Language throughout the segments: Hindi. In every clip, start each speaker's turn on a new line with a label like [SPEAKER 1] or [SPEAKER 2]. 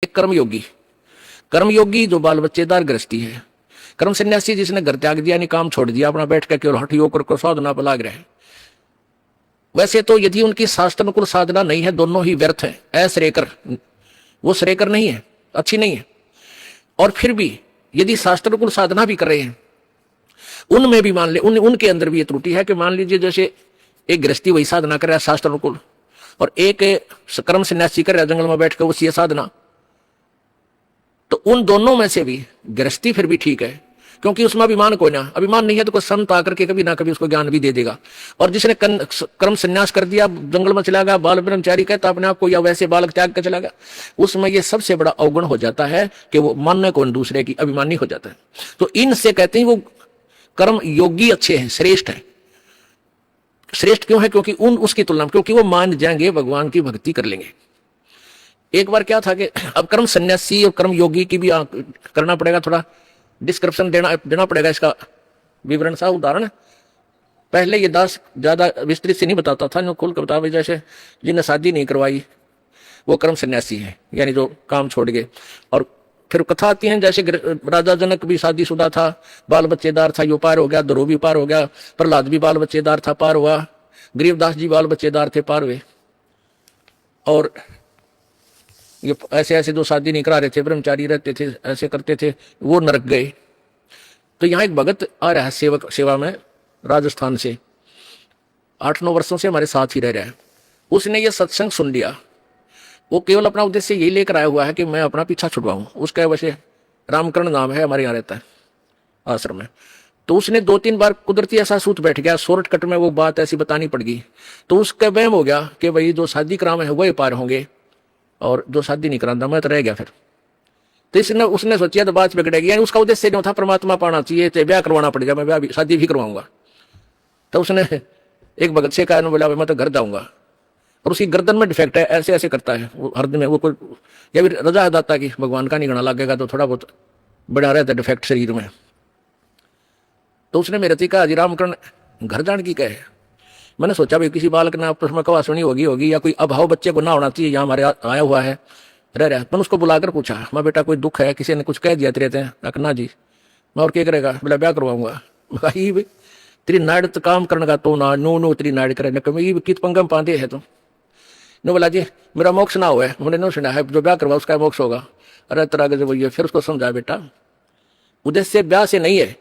[SPEAKER 1] एक कर्मयोगी, कर्मयोगी जो बाल बच्चेदार गृहस्थी है। कर्म सन्यासी जिसने घर त्याग दिया, नहीं काम छोड़ दिया, अपना बैठ कर केवल हठ योग को साधना पर लाग रहे हैं। वैसे तो यदि उनकी शास्त्रानुकूल साधना नहीं है, दोनों ही व्यर्थ है, अश्रेयकर, वो श्रेयकर नहीं है, अच्छी नहीं है। और फिर भी यदि शास्त्रानुकूल साधना भी कर रहे हैं, उनमें भी मान ले उनके अंदर भी ये त्रुटि है कि मान लीजिए जैसे एक गृहस्थी वही साधना कर रहा है शास्त्रानुकूल, और एक कर्म सन्यासी कर रहा है जंगल में बैठ कर उसी साधना, तो उन दोनों में से भी गृहस्थी फिर भी ठीक है, क्योंकि उसमें अभिमान कोई ना, अभिमान नहीं है तो कोई संत आकर के कभी ना कभी उसको ज्ञान भी दे देगा। और जिसने कर्म संन्यास कर दिया, जंगल में चला गया, बाल ब्रह्मचारी कहता अपने आप को, या वैसे बालक त्याग कर चला गया, उसमें ये सबसे बड़ा अवगुण हो जाता है कि वो मानने कौन दूसरे की, अभिमानी हो जाता है। तो इनसे कहते हैं वो कर्म योगी अच्छे हैं, श्रेष्ठ है। श्रेष्ठ क्यों है? क्योंकि उसकी तुलना में, क्योंकि वो मान जाएंगे, भगवान की भक्ति कर लेंगे। एक बार क्या था कि अब कर्म सन्यासी और कर्म योगी की भी करना पड़ेगा, थोड़ा डिस्क्रिप्शन देना पड़ेगा, इसका विवरण सा उदाहरण। पहले ये दास ज्यादा विस्तृत से नहीं बताता था, जो खुल कर बता, जैसे जिन्हें शादी नहीं करवाई वो कर्म सन्यासी है, यानी जो काम छोड़ गए। और फिर कथा आती है जैसे राजा जनक भी शादीशुदा था, बाल बच्चेदार था, यो पार हो गया, ध्रुव भी पार हो गया, प्रहलाद भी बाल बच्चेदार था, पार हुआ, गरीबदास जी बाल बच्चेदार थे, पार हुए। और ये ऐसे ऐसे जो शादी नहीं करा रहे थे, ब्रह्मचारी रहते थे, ऐसे करते थे, वो नरक गए। तो यहाँ एक भगत आ रहा है सेवा में राजस्थान से, 8-9 वर्षों से हमारे साथ ही रह रहा है। उसने ये सत्संग सुन लिया, वो केवल अपना उद्देश्य यही लेकर आया हुआ है कि मैं अपना पीछा छुड़वाऊं। उसका वैसे रामकरण नाम है, हमारे यहाँ रहता है आश्रम में। तो उसने 2-3 बार कुदरती ऐसा सूत बैठ गया, शॉर्टकट में वो बात ऐसी बतानी पड़ गई, तो उसका वहम हो गया कि भाई जो शादी कराम है वही पार होंगे, और जो शादी नहीं कराता मैं तो रह गया। फिर तो उसने सोचा तो बात बिगड़ेगी, यानी उसका उद्देश्य नहीं था परमात्मा पाना चाहिए, तो ब्याह करवाना पड़ेगा, मैं ब्याह शादी भी करवाऊंगा। तो उसने एक भगत से कहा, बोला मैं तो घर जाऊंगा, और उसकी गर्दन में डिफेक्ट है, ऐसे ऐसे करता है वो हर दिन में, वो कोई या फिर रजा दाता कि भगवान का नहीं गणा लगेगा तो थोड़ा बहुत बढ़ा रहता है डिफेक्ट शरीर में। तो उसने मेरे से कहा, रामकरण घर जाने की कहे। मैंने सोचा भाई किसी बालक ने आपस में कवा सुनी होगी या कोई अभाव बच्चे को ना होना चाहिए, यहाँ हमारे आया हुआ है रह रहा है। मैंने उसको बुलाकर पूछा, मैं बेटा कोई दुख है, किसी ने कुछ कह दिया तेरे ना जी। मैं और क्या करेगा? बोला ब्याह करवाऊंगा। भाई तेरी नाड़ तो काम करने का तो ना नो तेरी नाड़ करे कित पंगम पाते है तो नो। बोला जी मेरा मोक्ष ना हुआ है, मैंने नो सुना है, जो ब्याह करवा उसका मोक्ष होगा। अरे तरह के वही है। फिर उसको समझा, बेटा उद्देश्य ब्याह से नहीं है,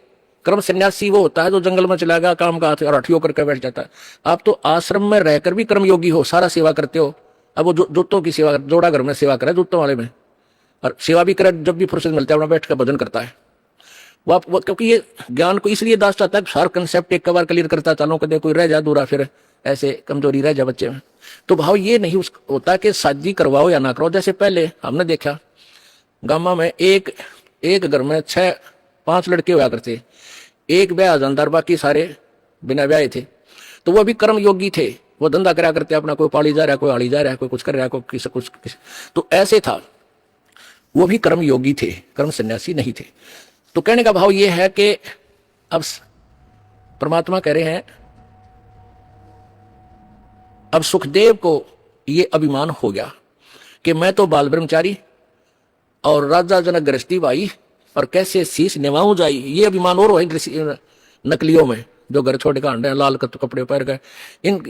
[SPEAKER 1] कर्म सन्यासी वो होता है जो जंगल में चला गया, काम का और हठियो करके बैठ जाता है। आप तो आश्रम में रहकर भी कर्मयोगी हो, सारा सेवा करते हो। अब वो जूतों की सेवा, जोड़ा घर में सेवा करे जूतों वाले में, और सेवा भी करे, जब भी फुर्सत मिलता है अपना बैठ कर भजन करता है वो क्योंकि ये ज्ञान को इसलिए दास चाहता है, सारा कंसेप्ट एक बार क्लियर करता चालो, कदे कोई रह जा दूरा, फिर ऐसे कमजोरी रह जा बच्चे में। तो भाव ये नहीं होता कि शादी करवाओ या ना करवाओ। जैसे पहले हमने देखा गामा में एक घर में 6-5 लड़के हुआ करते, एक ब्याह जानदार, बाकी सारे बिना ब्याह थे। तो वो भी कर्म योगी थे, वो धंधा करा करते अपना, कोई पाली जा रहा है, कोई आड़ी जा रहा है, कोई कुछ कर रहा है, कोई कुछ। तो ऐसे था, वो भी कर्म योगी थे, कर्म सन्यासी नहीं थे। तो कहने का भाव ये है कि अब परमात्मा कह रहे हैं, अब सुखदेव को ये अभिमान हो गया कि मैं तो बाल ब्रह्मचारी और राजा जनक गृहस्थी भाई, और कैसे शीश निभाऊं जाई। ये अभिमान और है नकलियों में, जो घर छोड़ के आंडे लाल कपड़े पहन गए।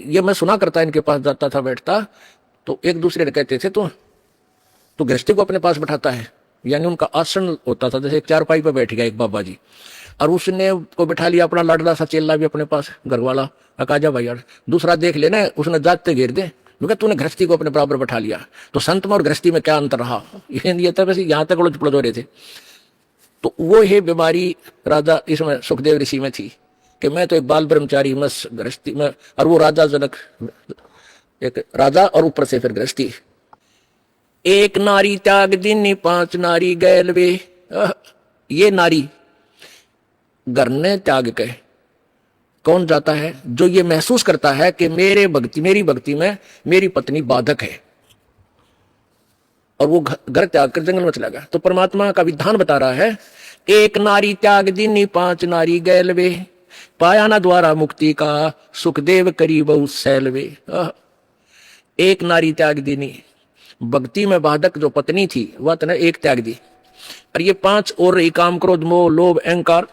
[SPEAKER 1] ये मैं सुना करता, इनके पास जाता था, बैठता, तो एक दूसरे ने कहते थे तो गृहस्थी को अपने पास बैठाता है, यानी उनका आसन होता था। जैसे एक चारपाई पे बैठ गया एक बाबा जी, और उसने को बैठा लिया अपना लाडला सा चेला भी अपने पास, घर वाला अकाजा भाई। यार दूसरा देख लेना, उसने जाते घेर दे, क्योंकि तूने गृहस्थी को अपने बराबर बैठा लिया। तो संत में और गृहस्थी में क्या अंतर रहा? ये था वैसे यहाँ तक उलझ पुलझ हो रहे थे। तो वो ही बीमारी राजा इसमें सुखदेव ऋषि में थी कि मैं तो एक बाल ब्रह्मचारी, मैं गृहस्थी में, और वो राजा जनक एक राजा और ऊपर से फिर गृहस्थी। एक नारी त्याग दीनी 5 नारी गैल वे। ये नारी घर ने त्याग के कौन जाता है? जो ये महसूस करता है कि मेरी भक्ति में मेरी पत्नी बाधक है, और वो घर त्याग कर जंगल में चला गया। तो परमात्मा का विधान बता रहा है, एक नारी त्याग दीनी 5 नारी गैल वे, पाया ना द्वारा मुक्ति का, सुखदेव करी बहु सैलवे। एक नारी त्याग दीनी, भक्ति में बाधक जो पत्नी थी वह तने एक त्याग दी, और ये 5 और रही, काम क्रोध मोह लोभ अहंकार।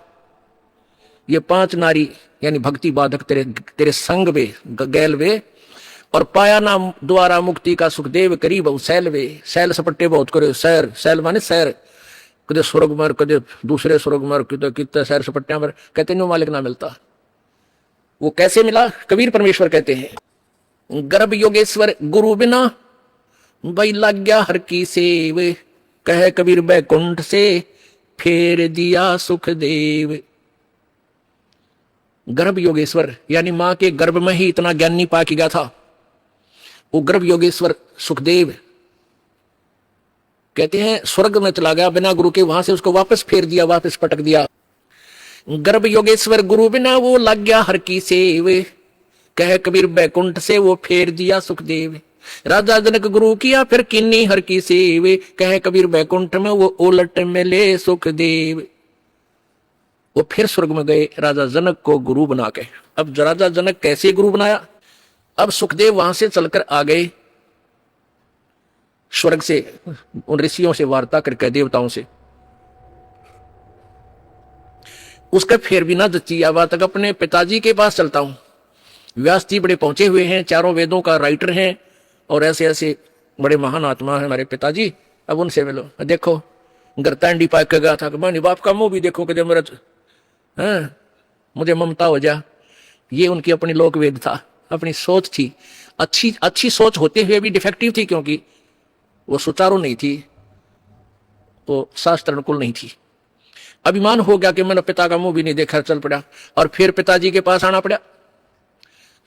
[SPEAKER 1] ये 5 नारी यानी भक्ति बाधक तेरे तेरे संग वे गैल वे, और पाया ना द्वारा मुक्ति का सुखदेव करी बहु सैल वे। सैल सपट्टे बहुत करे, सैर सैल माने सैर, कदे स्वर्ग मर कदे दूसरे स्वर्ग मर, कितने सैर सपट्टिया मर, कहते नहीं मालिक ना मिलता। वो कैसे मिला? कबीर परमेश्वर कहते हैं, गर्भ योगेश्वर गुरु बिना भाई लग गया हर की सेव, कह कबीर बैकुंठ से फेर दिया सुखदेव। गर्भ योगेश्वर यानी मां के गर्भ में ही इतना ज्ञानी पाक गया था, वो गर्भ योगेश्वर सुखदेव कहते हैं स्वर्ग में चला गया बिना गुरु के, वहां से उसको वापस फेर दिया, वापस पटक दिया। गर्भ योगेश्वर गुरु बिना वो लग गया हर की सेव, कह कबीर बैकुंठ से वो फेर दिया सुखदेव। राजा जनक गुरु किया फिर किन्नी हर की सेव, कह कबीर बैकुंठ में वो उलट मिले सुखदेव। वो फिर स्वर्ग में गए राजा जनक को गुरु बना के। अब राजा जनक कैसे गुरु बनाया? अब सुखदेव वहां से चलकर आ गए स्वर्ग से, उन ऋषियों से वार्ता करके, देवताओं से। उसका फिर भी ना जची आवाज तक अपने पिताजी के पास चलता हूं। व्यास जी बड़े पहुंचे हुए हैं, 4 वेदों का राइटर हैं, और ऐसे ऐसे बड़े महान आत्मा है हमारे पिताजी, अब उनसे मिलो। देखो गरतांडी पाक गया था कि मानी बाप का मुंह भी देखो कि मेरा मुझे ममता हो जा। ये उनकी अपनी लोक वेद था, अपनी सोच थी, अच्छी सोच होते हुए भी डिफेक्टिव थी, क्योंकि वो सुचारू नहीं थी, वो शास्त्र अनुकूल नहीं थी। अभिमान हो गया कि मैंने पिता का मुंह भी नहीं देखा, चल पड़ा, और फिर पिताजी के पास आना पड़ा।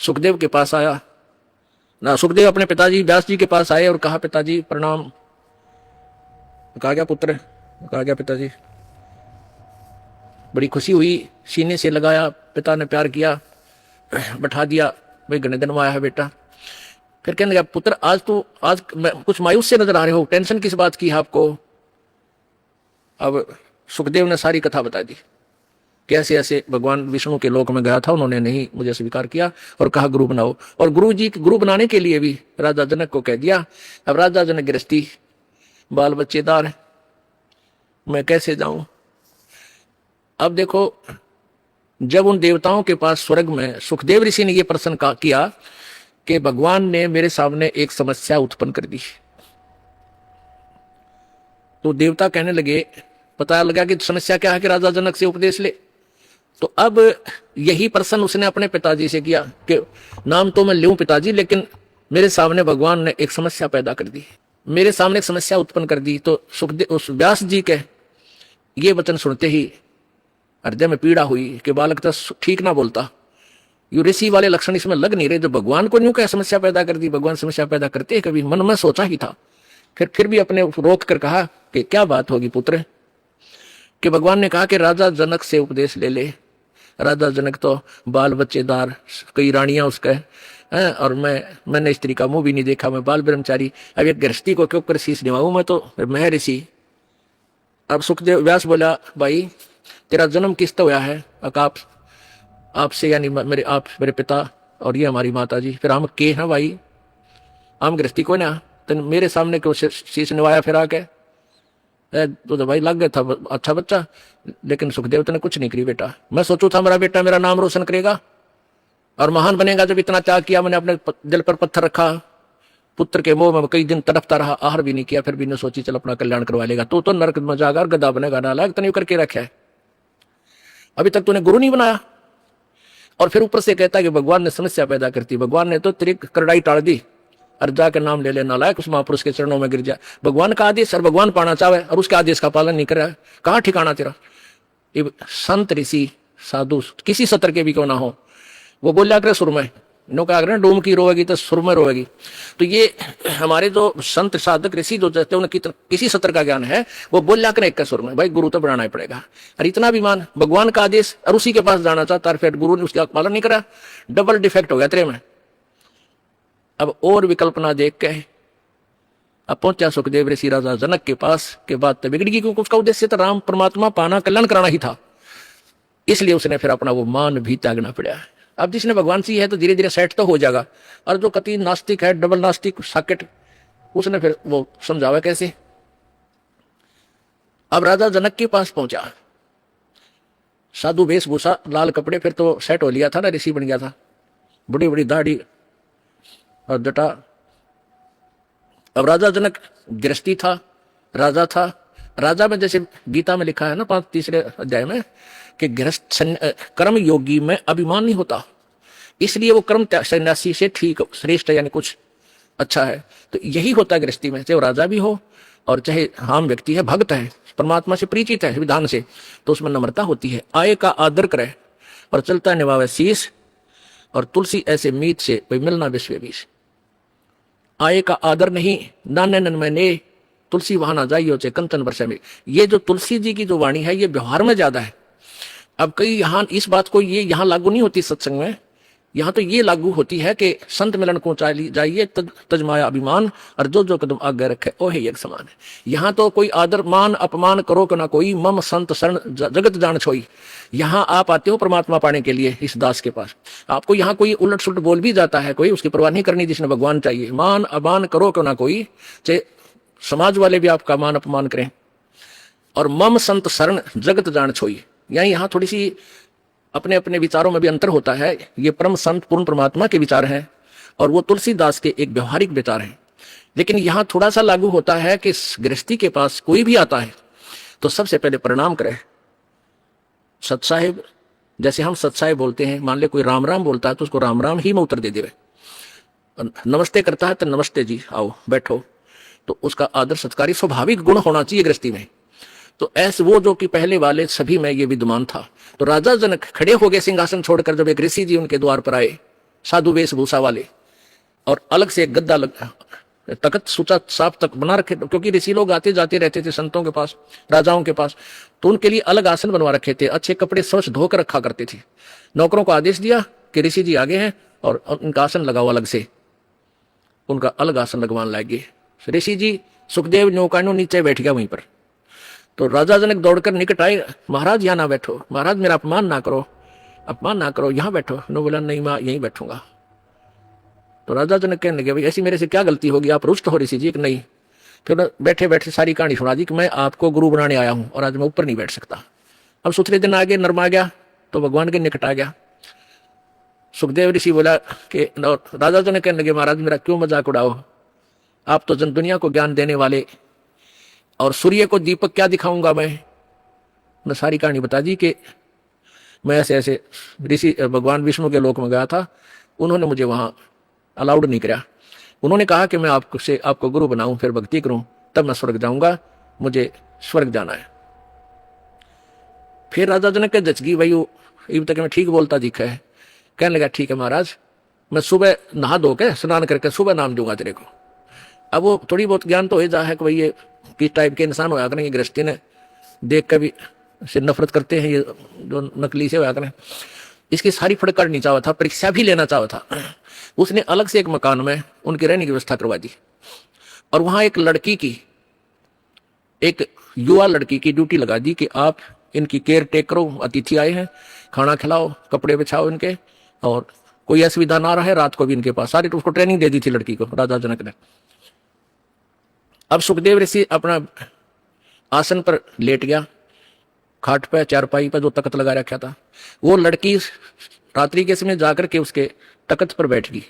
[SPEAKER 1] सुखदेव के पास आया ना, सुखदेव अपने पिताजी व्यास जी के पास आए और कहा पिताजी प्रणाम। कहा गया पुत्र, कहा गया पिताजी। बड़ी खुशी हुई, सीने से लगाया, पिता ने प्यार किया, बैठा दिया, भाई घने दिन में आया है बेटा। फिर कहने लगा पुत्र आज कुछ मायूस से नजर आ रहे हो, टेंशन किस बात की है आपको? अब सुखदेव ने सारी कथा बता दी, कैसे ऐसे भगवान विष्णु के लोक में गया था, उन्होंने नहीं मुझे स्वीकार किया और कहा गुरु बनाओ, और गुरु जी गुरु बनाने के लिए भी राजा जनक को कह दिया। अब राजा जनक गृहस्थी, बाल बच्चेदार, मैं कैसे जाऊं? अब देखो जब उन देवताओं के पास स्वर्ग में सुखदेव ऋषि ने यह प्रश्न किया कि भगवान ने मेरे सामने एक समस्या उत्पन्न कर दी, तो देवता कहने लगे, पता लगा कि समस्या क्या है कि राजा जनक से उपदेश ले। तो अब यही प्रश्न उसने अपने पिताजी से किया कि नाम तो मैं लूं पिताजी, लेकिन मेरे सामने भगवान ने एक समस्या पैदा कर दी, मेरे सामने एक समस्या उत्पन्न कर दी। तो सुखदेव उस व्यास जी के ये वचन सुनते ही हृदय में पीड़ा हुई कि बालक तो ठीक ना बोलता, यू ऋषि वाले लक्षण इसमें लग नहीं रहे, जो भगवान को न्यू क्या समस्या पैदा कर दी। भगवान समस्या पैदा करते हैं कभी? मन में सोचा ही था, फिर भी अपने रोक कर कहा कि क्या बात होगी पुत्र? कि भगवान ने कहा कि राजा जनक से उपदेश ले ले। राजा जनक तो बाल बच्चेदार, कई रानियां उसका है, और मैंने स्त्री का मुंह भी नहीं देखा, मैं बाल ब्रह्मचारी, अब एक गृहस्थी को क्यों कर शीश निभाऊं मैं, तो मैं ऋषि। अब सुखदेव व्यास बोला भाई तेरा जन्म किस तो हुआ है? आपसे यानी आप मेरे पिता और ये हमारी माता जी, फिर हम के हैं भाई, हम गृहस्थी को ना, तो मेरे सामने क्यों शीश निभाया फिर आके? तो भाई लग गया था अच्छा बच्चा, लेकिन सुखदेव ने कुछ नहीं करी बेटा। मैं सोचू था मेरा बेटा मेरा नाम रोशन करेगा और महान बनेगा, जब इतना त्याग किया मैंने, अपने दिल पर पत्थर रखा, पुत्र के मोह में कई दिन तड़पता रहा, आहार भी नहीं किया, फिर भी ने सोची चल अपना कल्याण करवा लेगा। तो नरक में जाकर गधा बनेगा, नालायक तने करके रखा है, अभी तक तूने गुरु नहीं बनाया। और फिर ऊपर से कहता है कि भगवान ने समस्या पैदा करती, भगवान ने तो तेरी करड़ाई टाल दी, और जाकर नाम ले लेना लायक उस महापुरुष के चरणों में गिर जाए। भगवान का आदेश और भगवान पाना चाहे और उसके आदेश का पालन नहीं कर रहा है, कहाँ ठिकाना तेरा? संत ऋषि साधु किसी सत्र के भी क्यों ना हो, वो बोल जाकर सुर में नो क्या करें, डूम की रोएगी तो सुर में रोएगी। तो ये हमारे जो संत साधक ऋषि जो चाहते हैं उन्हें किसी सत्र का ज्ञान है, वो बोल जाकर एक का सुर में, भाई गुरु तो बनाना ही पड़ेगा। और इतना अभिमान, भगवान का आदेश और उसी के पास जाना चाहता, फिर गुरु ने उसका पालन नहीं करा, डबल डिफेक्ट हो गया तेरे में। अब और विकल्प ना देख के अब पहुंचा सुखदेव ऋषि राजा जनक के पास, के बाद तो बिगड़ गई, क्योंकि उसका उद्देश्य तो राम परमात्मा पाना, कल्याण कराना ही था। इसलिए उसने फिर अपना वो मान भी त्यागना पड़ा। अब जिसने भगवान सी है तो धीरे धीरे सेट तो हो जाएगा, और जो कति नास्तिक है, डबल नास्तिक साकेट, उसने फिर वो समझावा कैसे। अब राजा जनक के पास पहुंचा, साधु वेशभूषा, लाल कपड़े, फिर तो सेट हो लिया था ना, ऋषि बन गया था, बड़ी बड़ी दाढ़ी और जटा। अब राजा जनक गृहस्थी था, राजा था। राजा में जैसे गीता में लिखा है ना 3 अध्याय में कि गृहस्थ कर्म योगी में अभिमान नहीं होता, इसलिए वो कर्म सन्यासी से ठीक श्रेष्ठ यानी कुछ अच्छा है। तो यही होता है गृहस्थी में, चाहे वो राजा भी हो और चाहे आम व्यक्ति है, भक्त है, परमात्मा से परिचित है विधान से, तो उसमें नम्रता होती है। आय का आदर करे और चलता निभावे शीश, और तुलसी ऐसे मीत से कोई मिलना विश्व बीस। आय का आदर नहीं, नाने नन में ने तुलसी वहां ना जाइयो चे कंचन वर्षा में। ये जो तुलसी जी की जो वाणी है ये व्यवहार में ज्यादा है। अब कई यहाँ इस बात को ये यहाँ लागू नहीं होती सत्संग में, यहाँ तो ये लागू होती है कि संत मिलन को जाइए तजमाया अभिमान, और जो जो कदम आगे रखे ओ है एक समान है। यहाँ तो कोई आदर मान अपमान करो कि ना कोई, मम संत शरण जगत जान छोई। यहाँ आप आते हो परमात्मा पाने के लिए इस दास के पास, आपको यहाँ कोई उलट सुलट बोल भी जाता है कोई, उसकी परवाह नहीं करनी, जिसने भगवान चाहिए। मान अमान करो कि ना कोई, चाहे समाज वाले भी आपका मान अपमान करें। और मम संत शरण जगत जान छोई, यहाँ थोड़ी सी अपने अपने विचारों में भी अंतर होता है। ये परम संत पूर्ण परमात्मा के विचार हैं और वो तुलसीदास के एक व्यवहारिक विचार हैं। लेकिन यहाँ थोड़ा सा लागू होता है कि गृहस्थी के पास कोई भी आता है तो सबसे पहले प्रणाम करे। सत साहेब, जैसे हम सत साहेब बोलते हैं, मान ले कोई राम राम बोलता है तो उसको राम राम ही में उत्तर दे देवे। नमस्ते करता है तो नमस्ते जी, आओ बैठो। तो उसका आदर सत्कारी स्वाभाविक गुण होना चाहिए गृहस्थी में। तो ऐसे वो जो कि पहले वाले सभी में ये विद्यमान था। तो राजा जनक खड़े हो गए सिंहासन छोड़कर, जब एक ऋषि जी उनके द्वार पर आए, साधु वेशभूषा वाले, और अलग से एक गद्दा तख्त सूचा साफ तक बना रखे, क्योंकि ऋषि लोग आते जाते रहते थे संतों के पास, राजाओं के पास, तो उनके लिए अलग आसन बनवा रखे थे। अच्छे कपड़े स्वच्छ धोकर रखा करते थे। नौकरों को आदेश दिया कि ऋषि जी आगे हैं और उनका आसन लगाओ, अलग से उनका अलग आसन लगवाने लगे। ऋषि जी सुखदेव नौकानो नीचे बैठ गया वहीं पर। तो राजा जनक दौड़कर निकट आए, महाराज यहाँ ना बैठो, महाराज मेरा अपमान ना करो, अपमान ना करो, यहाँ बैठो। नो बोला नहीं मैं यहीं बैठूंगा। तो राजा जनक कहने लगे भाई ऐसी मेरे से क्या गलती होगी, आप रुष्ट हो ऋषि जी? कि नहीं। फिर बैठे बैठे सारी कहानी सुना दी कि मैं आपको गुरु बनाने आया हूं और आज मैं ऊपर नहीं बैठ सकता। अब सूत्रे दिन आगे नरमा गया तो भगवान के निकट आ गया। सुखदेव ऋषि बोला कि राजा जनक कहने लगे महाराज मेरा क्यों मजाक उड़ाओ, आप तो जन दुनिया को ज्ञान देने वाले, और सूर्य को दीपक क्या दिखाऊंगा मैं सारी कहानी बता दी कि मैं ऐसे ऐसे ऋषि भगवान विष्णु के लोक में गया था, उन्होंने मुझे वहां अलाउड नहीं किया। उन्होंने कहा कि मैं आपको गुरु बनाऊं, फिर भक्ति करूं, तब मैं स्वर्ग जाऊंगा, मुझे स्वर्ग जाना है। फिर राजा जनक के जचगी भाई अब तक मैं ठीक बोलता दिखा है। कहने लगा ठीक है महाराज, मैं सुबह नहा धो के स्नान करके सुबह नाम दूंगा तेरे को। अब वो थोड़ी बहुत ज्ञान तो हो जा है कि भाई ये किस टाइप के इंसान होया करें, ये गृहस्थी ने देख कर भी से नफरत करते हैं, ये जो नकली से होया करें। इसकी सारी फड़कड़ नहीं चाहा था, परीक्षा भी लेना चाहा था। उसने अलग से एक मकान में उनकी रहने की व्यवस्था करवा दी, और वहां एक लड़की की, एक युवा लड़की की ड्यूटी लगा दी कि आप इनकी केयर टेक करो, अतिथि आए हैं, खाना खिलाओ, कपड़े बिछाओ इनके, और कोई असुविधा ना रहे, रात को भी इनके पास। सारी उसको ट्रेनिंग दे दी थी लड़की को राजा जनक ने। अब सुखदेव ऋषि अपना आसन पर लेट गया, खाट पे चारपाई पर जो तख्त लगा रखा था। वो लड़की रात्रि के समय जाकर के उसके तख्त पर बैठ गई।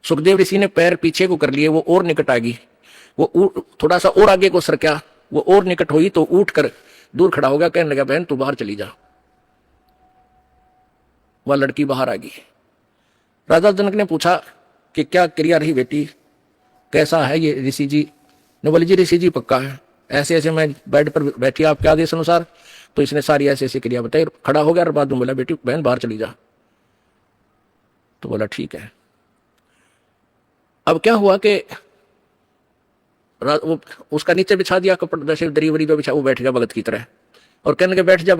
[SPEAKER 1] सुखदेव ऋषि ने पैर पीछे को कर लिए, वो और निकट आ गई, वो थोड़ा सा और आगे को सरका, वो और निकट हुई तो उठ कर दूर खड़ा हो गया। कहने लगा बहन तू बाहर चली जा। वह लड़की बाहर आ गई। राजा जनक ने पूछा कि क्या क्रिया रही बेटी, कैसा है ये ऋषि जी? ने बोली जी ऋषि जी पक्का है, ऐसे ऐसे मैं बेड पर बैठी आपके आदेश अनुसार, तो इसने सारी ऐसी ऐसी क्रिया बताई। खड़ा हो गया और बाद में बोला बेटी बहन बाहर चली जा। तो बोला ठीक है। अब क्या हुआ कि वो उसका नीचे बिछा दिया कपड़ा, जैसे दरी वरी जो बिछा, वो बैठ गया भगत की तरह, और कहने के बैठ जा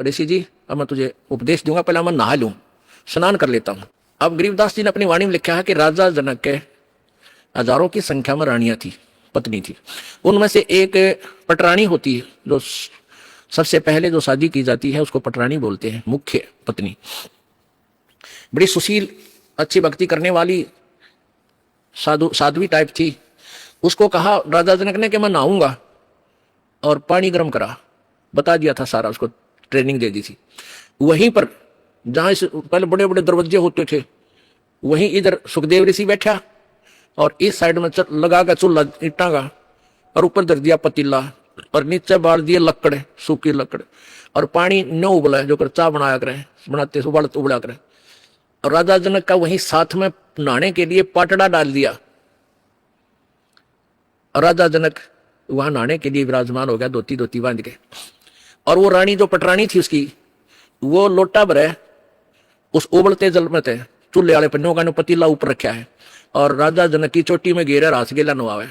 [SPEAKER 1] ऋषि जी, अब मैं तुझे उपदेश दूंगा, पहले मैं नहा लूं, स्नान कर लेता हूं। अब गरीबदास जी ने अपनी वाणी में लिखा है कि राजा जनक के हजारों की संख्या में रानियां थी, पत्नी थी। उनमें से एक पटरानी होती है, जो सबसे पहले जो शादी की जाती है उसको पटरानी बोलते हैं, मुख्य पत्नी। बड़ी सुशील, अच्छी भक्ति करने वाली साधवी टाइप थी। उसको कहा राजा जनक ने कि मैं नहाऊंगा, और पानी गर्म करा, बता दिया था सारा, उसको ट्रेनिंग दे दी थी। वहीं पर जहां पहले बड़े बड़े दरवाजे होते थे, वहीं इधर सुखदेव ऋषि बैठा और इस साइड में लगा का चूल्हा ईटा का, और ऊपर धर दिया पतीला और नीचे बाल दिए लकड़, सूखी लकड़, और पानी न उबला जो कर चाह बनाया करे, बनाते उबला करे। और राजा जनक का वहीं साथ में नहाने के लिए पाटड़ा डाल दिया, और राजा जनक वहां नहाने के लिए विराजमान हो गया, धोती धोती बांध के। और वो रानी जो पटरानी थी उसकी, वो लोटा भरे उस उबलते जल में थे, चूल्हे वाले पन्नों का पतीला ऊपर रखा है, और राजा जनक की चोटी में घेरे रास गेला नवावे,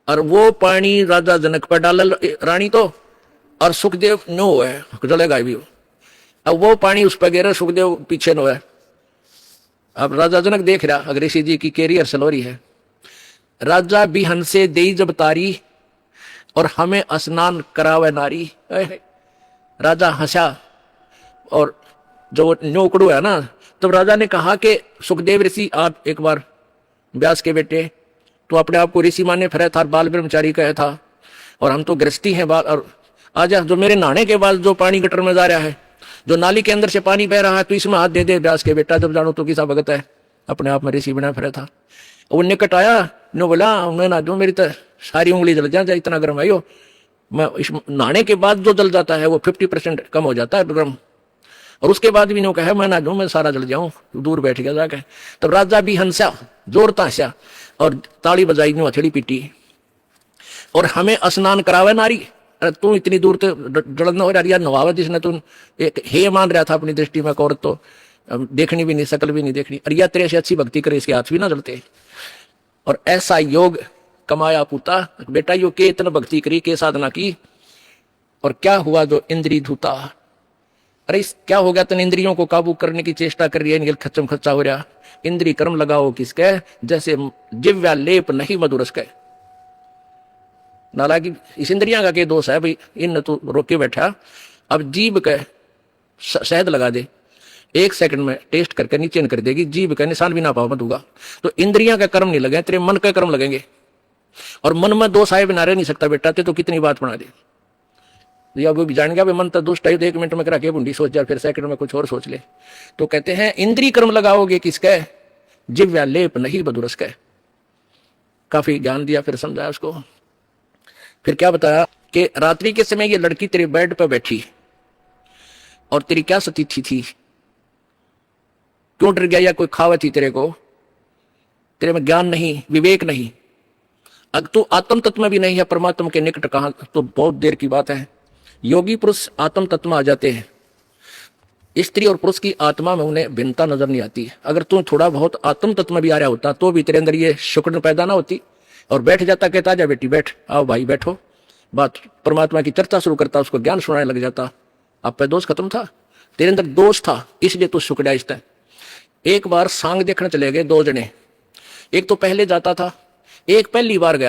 [SPEAKER 1] और वो पानी राजा जनक पर डाल रानी तो, और सुखदेव नो है जलेगा भी। अब वो पानी उस पर घेरे, सुखदेव पीछे नो है। अब राजा जनक देख रहा अग्रेसी जी की कैरियर सलोरी है। राजा बिहन से दे जब तारी, और हमें स्नान करावे नारी। राजा हंसा, और जो नोकड़ू है ना, तब राजा ने कहा कि सुखदेव ऋषि आप एक बार व्यास के बेटे, तो अपने आप को ऋषि माने फिर था, बाल ब्रह्मचारी कहे था, और हम तो गृहस्थी हैं बाल। और आजा जो मेरे नहाने के बाद जो पानी गटर में जा रहा है, जो नाली के अंदर से पानी बह रहा है, तो इसमें हाथ दे दे व्यास के बेटा, जब जानो तो किसा भगत है, अपने आप में ऋषि बना फिर था। वो निकट आया, नो बोला मैं ना दूं, मेरी तो सारी उंगली जल जाए, इतना गर्म है यो। मैं इस नहाने के बाद जो जल जाता है वो 50% कम हो जाता है गर्म, और उसके बाद भी नो कहे मैं ना दूं, मैं सारा जल जाऊं, दूर बैठ गया जाके। तो राजा भी हंसा, जोर ताशा, और ताली बजाई, नो हथेली पीटी, और हमें स्नान करावे नारी। अरे तू इतनी दूर तो जड़ना हो रहा, नवावे जिसने तू एक हे मान रहा था अपनी दृष्टि में, औरत तो देखनी भी नहीं, शकल भी नहीं देखनी, अरिया तेरे से अच्छी भक्ति करे, इसके हाथ भी ना जलते। और ऐसा योग कमाया पूता, बेटा यो के इतना भक्ति करी, के साधना की, और क्या हुआ जो इंद्री धूता। अरे क्या हो गया, तन इंद्रियों को काबू करने की चेष्टा कर रही है, खच्चम खच्चा हो रहा। इंद्री कर्म लगाओ किसके, जैसे जिव्या लेप नहीं मधुरस के। नालाकी इस इंद्रियां का के दोष है भाई, इन तो रोके बैठा। अब जीभ के शहद लगा दे, 1 सेकंड में टेस्ट करके नीचे कर देगी, जीभ का निशान भी ना पाओ मत होगा। तो इंद्रियां का कर्म नहीं लगे, तेरे मन का कर्म लगेंगे, और मन में दोष आए बिना रह नहीं सकता बेटा, ते तो कितनी बात बना दे। या वो भी जान गया मन तो दुष्ट है, 1 मिनट में करा के बुंडी सोच जा, फिर सेकंड में कुछ और सोच ले। तो कहते हैं इंद्री कर्म लगाओगे किसके, जिव्या लेप नहीं मधुरस के। काफी ज्ञान दिया, फिर समझाया उसको। फिर क्या बताया कि रात्रि के समय ये लड़की तेरे बेड पर बैठी, और तेरी क्या सतीथि थी, क्यों डर गया, या कोई खावत थी तेरे को, तेरे में ज्ञान नहीं, विवेक नहीं, अगर तू आत्म तत्व में भी नहीं है, परमात्मा के निकट कहां, तो बहुत देर की बात है। योगी पुरुष आत्म तत्व में आ जाते हैं, स्त्री और पुरुष की आत्मा में उन्हें भिन्नता नजर नहीं आती। अगर तू थोड़ा बहुत आत्म तत्व में भी आ रहा होता, तो भी तेरे अंदर ये शुक्र पैदा ना होती, और बैठ जाता, कहता जा बेटी बैठ, आओ भाई बैठो, बात परमात्मा की चर्चा शुरू करता, उसको ज्ञान सुनाने लग जाता। आप पे दोष खत्म था, तेरे अंदर दोष था, इसलिए तू शुक्र है। एक बार सांग देखने चले गए 2 जने, एक तो पहले जाता था, एक पहली बार गया।